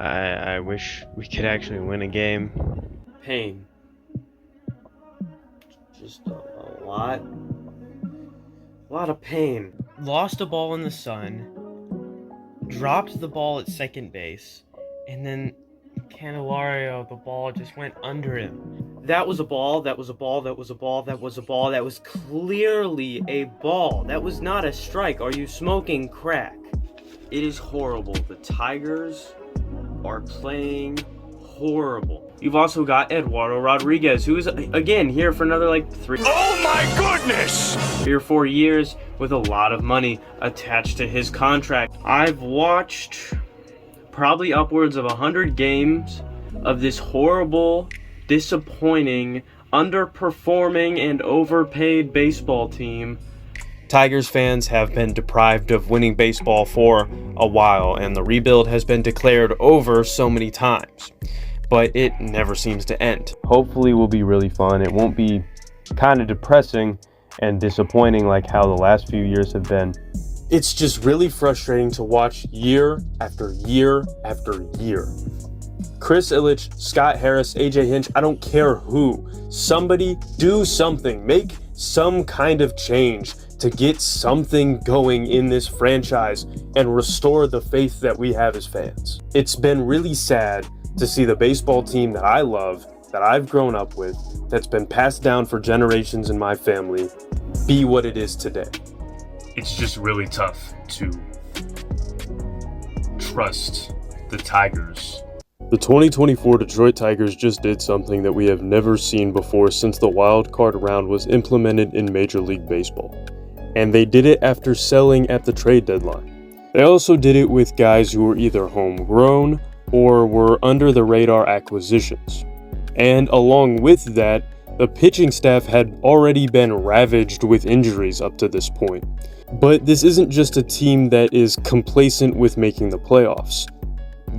I wish we could actually win a game. Pain. Just a lot of pain. Lost a ball in the sun, dropped the ball at second base, and then Candelario, the ball just went under him. That was a ball, that was a ball, that was a ball, that was a ball, that was clearly a ball. That was not a strike. Are you smoking crack? It is horrible. The Tigers are playing horrible. You've also got Eduardo Rodriguez, who is, again, here for another, 3 or 4 years with a lot of money attached to his contract. I've watched probably upwards of 100 games of this horrible, disappointing, underperforming, and overpaid baseball team. Tigers fans have been deprived of winning baseball for a while, and the rebuild has been declared over so many times, but it never seems to end. Hopefully will be really fun. It won't be kind of depressing and disappointing like how the last few years have been. It's just really frustrating to watch year after year after year. Chris Ilitch, Scott Harris, AJ Hinch, I don't care who. Somebody do something. Make some kind of change to get something going in this franchise and restore the faith that we have as fans. It's been really sad to see the baseball team that I love, that I've grown up with, that's been passed down for generations in my family, be what it is today. It's just really tough to trust the Tigers. The 2024 Detroit Tigers just did something that we have never seen before since the wild card round was implemented in Major League Baseball. And they did it after selling at the trade deadline. They also did it with guys who were either homegrown or were under the radar acquisitions. And along with that, the pitching staff had already been ravaged with injuries up to this point. But this isn't just a team that is complacent with making the playoffs.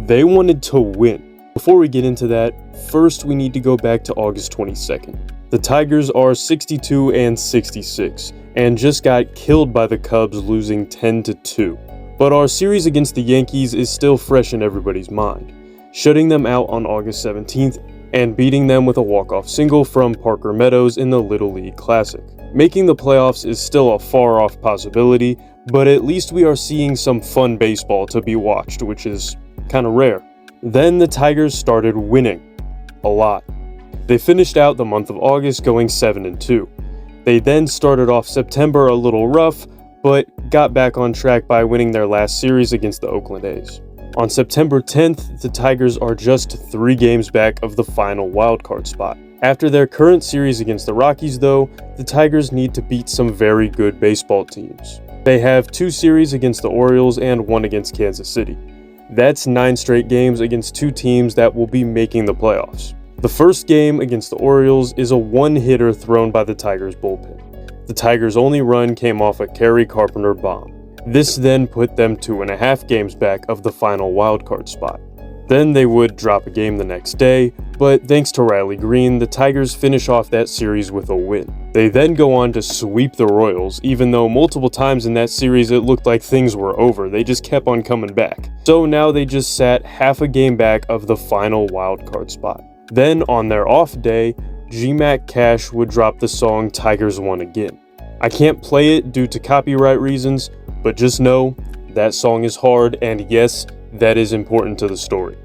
They wanted to win. Before we get into that, first we need to go back to August 22nd. The Tigers are 62-66 and just got killed by the Cubs, losing 10-2. But our series against the Yankees is still fresh in everybody's mind, shutting them out on August 17th and beating them with a walk-off single from Parker Meadows in the Little League Classic. Making the playoffs is still a far-off possibility, but at least we are seeing some fun baseball to be watched, which is kind of rare. Then the Tigers started winning. A lot. They finished out the month of August going 7-2. They then started off September a little rough, but got back on track by winning their last series against the Oakland A's. On September 10th, the Tigers are just 3 games back of the final wildcard spot. After their current series against the Rockies, though, the Tigers need to beat some very good baseball teams. They have 2 series against the Orioles and 1 against Kansas City. That's 9 straight games against 2 teams that will be making the playoffs. The first game against the Orioles is a 1-hitter thrown by the Tigers bullpen. The Tigers' only run came off a Kerry Carpenter bomb. This then put them 2.5 games back of the final wildcard spot. Then they would drop a game the next day, but thanks to Riley Green, the Tigers finish off that series with a win. They then go on to sweep the Royals, even though multiple times in that series it looked like things were over. They just kept on coming back. So now they just sat half a game back of the final wildcard spot. Then on their off day, G-Mac Cash would drop the song Tigers Won Again. I can't play it due to copyright reasons, but just know that song is hard, and yes, that is important to the story.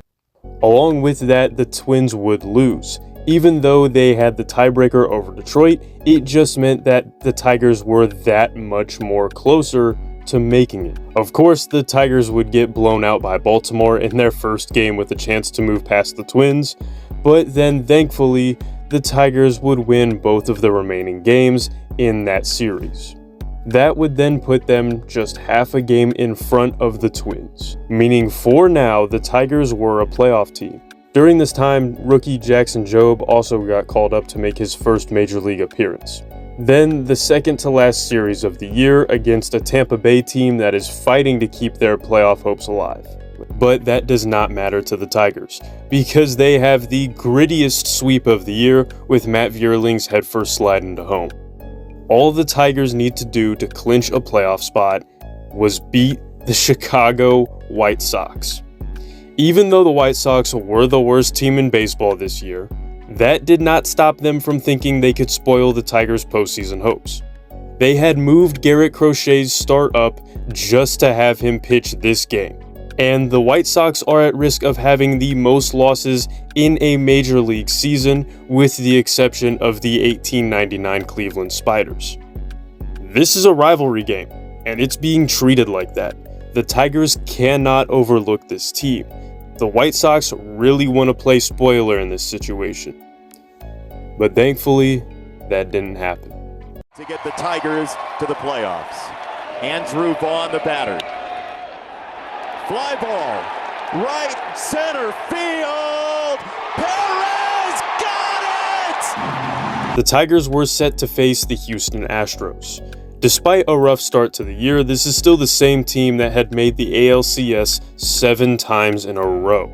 Along with that, the Twins would lose. Even though they had the tiebreaker over Detroit, it just meant that the Tigers were that much more closer to making it. Of course, the Tigers would get blown out by Baltimore in their first game with a chance to move past the Twins, but then thankfully, the Tigers would win both of the remaining games in that series. That would then put them just half a game in front of the Twins, meaning for now, the Tigers were a playoff team. During this time, rookie Jackson Jobe also got called up to make his first Major League appearance. Then the second to last series of the year against a Tampa Bay team that is fighting to keep their playoff hopes alive. But that does not matter to the Tigers, because they have the grittiest sweep of the year with Matt Vierling's headfirst slide into home. All the Tigers need to do to clinch a playoff spot was beat the Chicago White Sox. Even though the White Sox were the worst team in baseball this year, that did not stop them from thinking they could spoil the Tigers' postseason hopes. They had moved Garrett Crochet's start up just to have him pitch this game. And the White Sox are at risk of having the most losses in a major league season, with the exception of the 1899 Cleveland Spiders. This is a rivalry game, and it's being treated like that. The Tigers cannot overlook this team. The White Sox really want to play spoiler in this situation. But thankfully, that didn't happen. To get the Tigers to the playoffs. Andrew Vaughn, the batter. Fly ball, right center field. Perez got it! The Tigers were set to face the Houston Astros. Despite a rough start to the year, this is still the same team that had made the ALCS 7 times in a row.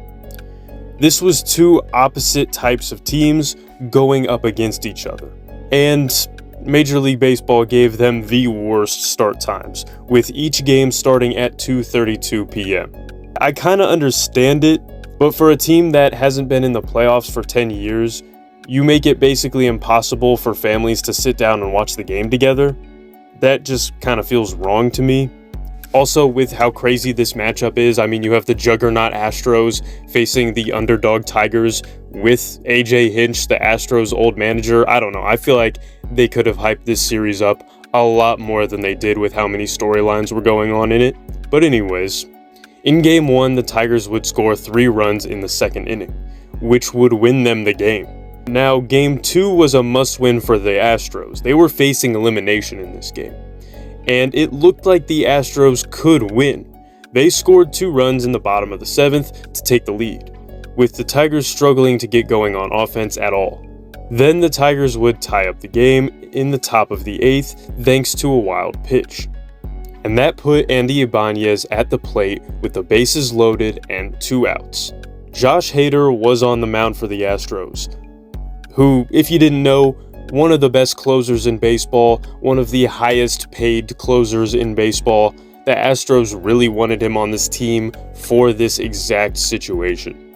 This was two opposite types of teams going up against each other. And Major League Baseball gave them the worst start times, with each game starting at 2:32 p.m. I kinda understand it, but for a team that hasn't been in the playoffs for 10 years, you make it basically impossible for families to sit down and watch the game together. That just kinda feels wrong to me. Also, with how crazy this matchup is, I mean, you have the juggernaut Astros facing the underdog Tigers with AJ Hinch, the Astros' old manager. I don't know. I feel like they could have hyped this series up a lot more than they did with how many storylines were going on in it. But anyways, in Game 1, the Tigers would score 3 runs in the second inning, which would win them the game. Now, Game 2 was a must-win for the Astros. They were facing elimination in this game, and it looked like the Astros could win. They scored 2 runs in the bottom of the 7th to take the lead, with the Tigers struggling to get going on offense at all. Then the Tigers would tie up the game in the top of the 8th thanks to a wild pitch. And that put Andy Ibanez at the plate with the bases loaded and 2 outs. Josh Hader was on the mound for the Astros, who, if you didn't know, one of the best closers in baseball, one of the highest paid closers in baseball. The Astros really wanted him on this team for this exact situation.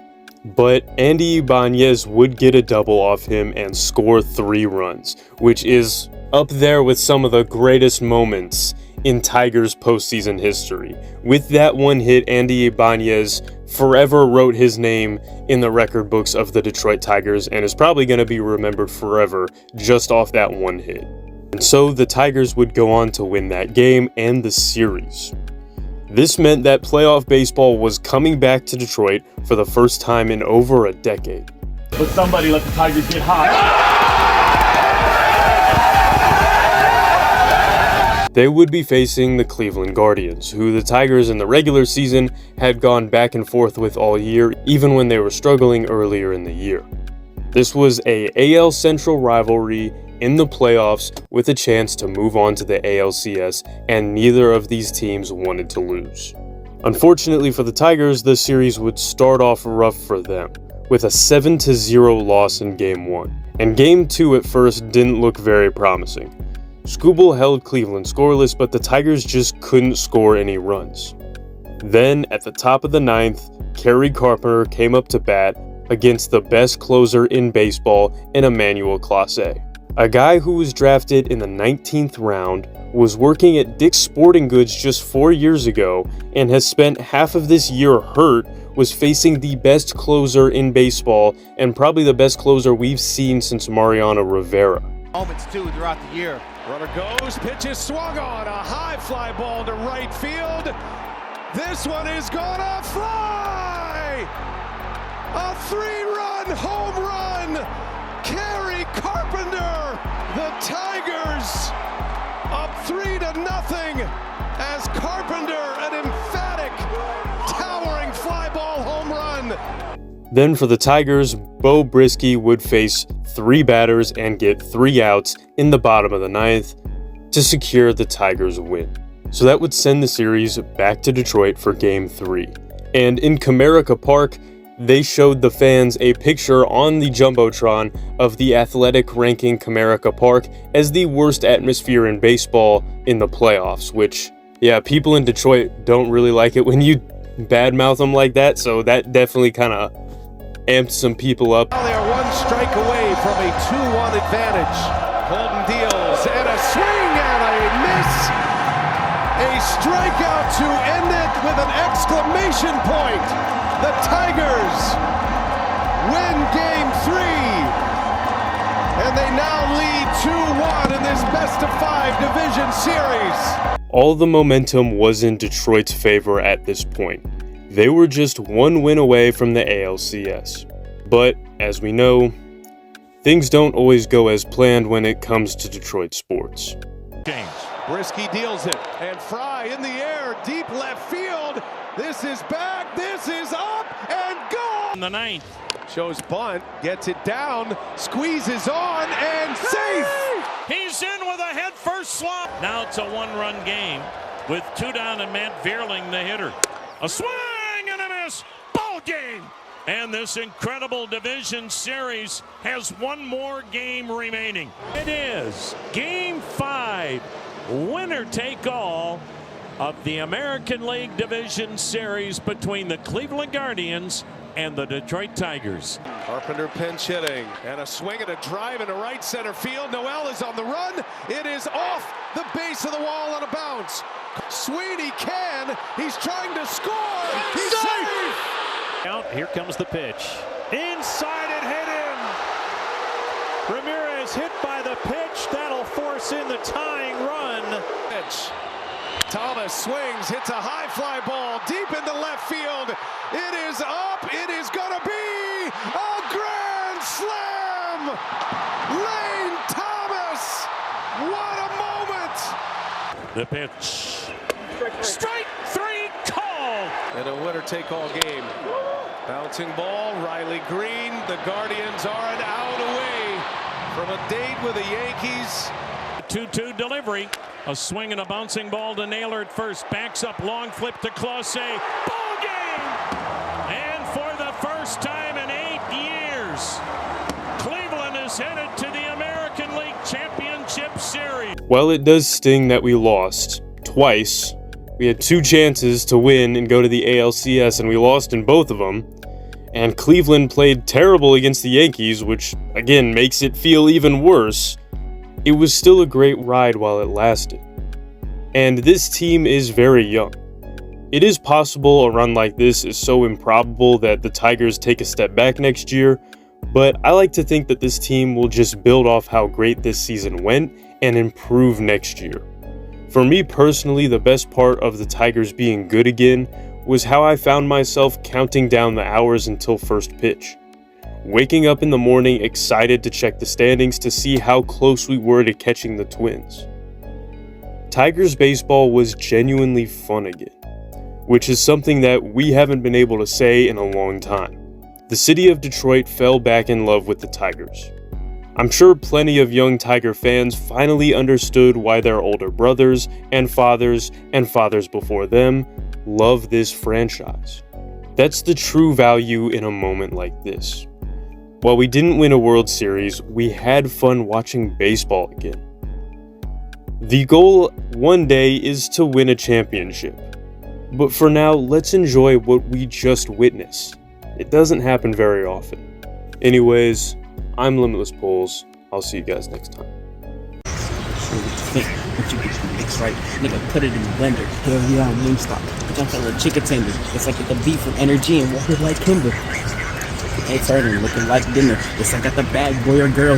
But Andy Ibanez would get a double off him and score 3 runs, which is up there with some of the greatest moments in Tigers postseason history. With that one hit, Andy Ibanez forever wrote his name in the record books of the Detroit Tigers and is probably going to be remembered forever just off that one hit. And so the Tigers would go on to win that game and the series. This meant that playoff baseball was coming back to Detroit for the first time in over a decade. But somebody let the Tigers get hot. They would be facing the Cleveland Guardians, who the Tigers in the regular season had gone back and forth with all year, even when they were struggling earlier in the year. This was a AL Central rivalry in the playoffs with a chance to move on to the ALCS, and neither of these teams wanted to lose. Unfortunately for the Tigers, the series would start off rough for them, with a 7-0 loss in Game 1, and Game 2 at first didn't look very promising. Skubal held Cleveland scoreless, but the Tigers just couldn't score any runs. Then, at the top of the 9th, Kerry Carpenter came up to bat against the best closer in baseball in Emmanuel Clase. A guy who was drafted in the 19th round, was working at Dick's Sporting Goods just 4 years ago, and has spent half of this year hurt, was facing the best closer in baseball, and probably the best closer we've seen since Mariano Rivera. Moments too throughout the year. Runner goes, pitch is swung on, a high fly ball to right field. This one is gonna fly! A 3-run home run! Kerry Carpenter! The Tigers up 3-0 as Carpenter, an emphatic, towering fly ball home run. Then for the Tigers, Bo Brisky would face 3 batters and get 3 outs in the bottom of the 9th to secure the Tigers' win. So that would send the series back to Detroit for Game 3. And in Comerica Park, they showed the fans a picture on the Jumbotron of the athletic ranking Comerica Park as the worst atmosphere in baseball in the playoffs, which, yeah, people in Detroit don't really like it when you badmouth him like that, so that definitely kind of amped some people up. Now they're one strike away from a 2-1 advantage. Holden deals and a swing and a miss. A strikeout to end it with an exclamation point. The Tigers win Game 3. And they now lead 2-1 in this best-of-5 division series. All the momentum was in Detroit's favor at this point. They were just one win away from the ALCS. But, as we know, things don't always go as planned when it comes to Detroit sports. James. Brisky deals it, and Fry in the air, deep left field. This is back, this is up, and goal! In the ninth. Shows bunt, gets it down, squeezes on, and safe! He's in with a head-first slot. Now it's a one-run game with 2 down and Matt Vierling, the hitter. A swing and a miss. Ball game. And this incredible division series has one more game remaining. It is Game 5. Winner take all of the American League Division Series between the Cleveland Guardians and the Detroit Tigers. Carpenter pinch hitting, and a swing and a drive into right center field. Noel is on the run. It is off the base of the wall on a bounce. Sweeney can. He's trying to score. He's safe. Out. Here comes the pitch. Inside it hit him. Ramirez hit by the pitch. That'll force in the tying run. Pitch. Thomas swings, hits a high fly ball deep into left field. It is up. It is going to be a grand slam. Lane Thomas. What a moment. The pitch. Strike 3 called. And a winner-take-all game. Bouncing ball, Riley Green. The Guardians are an out away from a date with the Yankees. 2-2 delivery. A swing and a bouncing ball to Naylor at first. Backs up, long flip to Clase. Ball game! And for the first time in 8 years, Cleveland is headed to the American League Championship Series. While it does sting that we lost twice, we had 2 chances to win and go to the ALCS, and we lost in both of them. And Cleveland played terrible against the Yankees, which, again, makes it feel even worse. It was still a great ride while it lasted. And this team is very young. It is possible a run like this is so improbable that the Tigers take a step back next year, but I like to think that this team will just build off how great this season went and improve next year. For me personally, the best part of the Tigers being good again was how I found myself counting down the hours until first pitch. Waking up in the morning excited to check the standings to see how close we were to catching the Twins. Tigers baseball was genuinely fun again, which is something that we haven't been able to say in a long time. The city of Detroit fell back in love with the Tigers. I'm sure plenty of young Tiger fans finally understood why their older brothers and fathers before them love this franchise. That's the true value in a moment like this. While we didn't win a World Series, we had fun watching baseball again. The goal one day is to win a championship. But for now, let's enjoy what we just witnessed. It doesn't happen very often. Anyways, I'm Limitless Polls. I'll see you guys next time. What you get mix right, nigga, put it in the blender. Hell yeah, I'm Wingstop. Bitch, I'm feeling chicken tender. It's like the beef from energy and water like timber. Hey, turning, looking like dinner. It's like I got the bad boy or girl.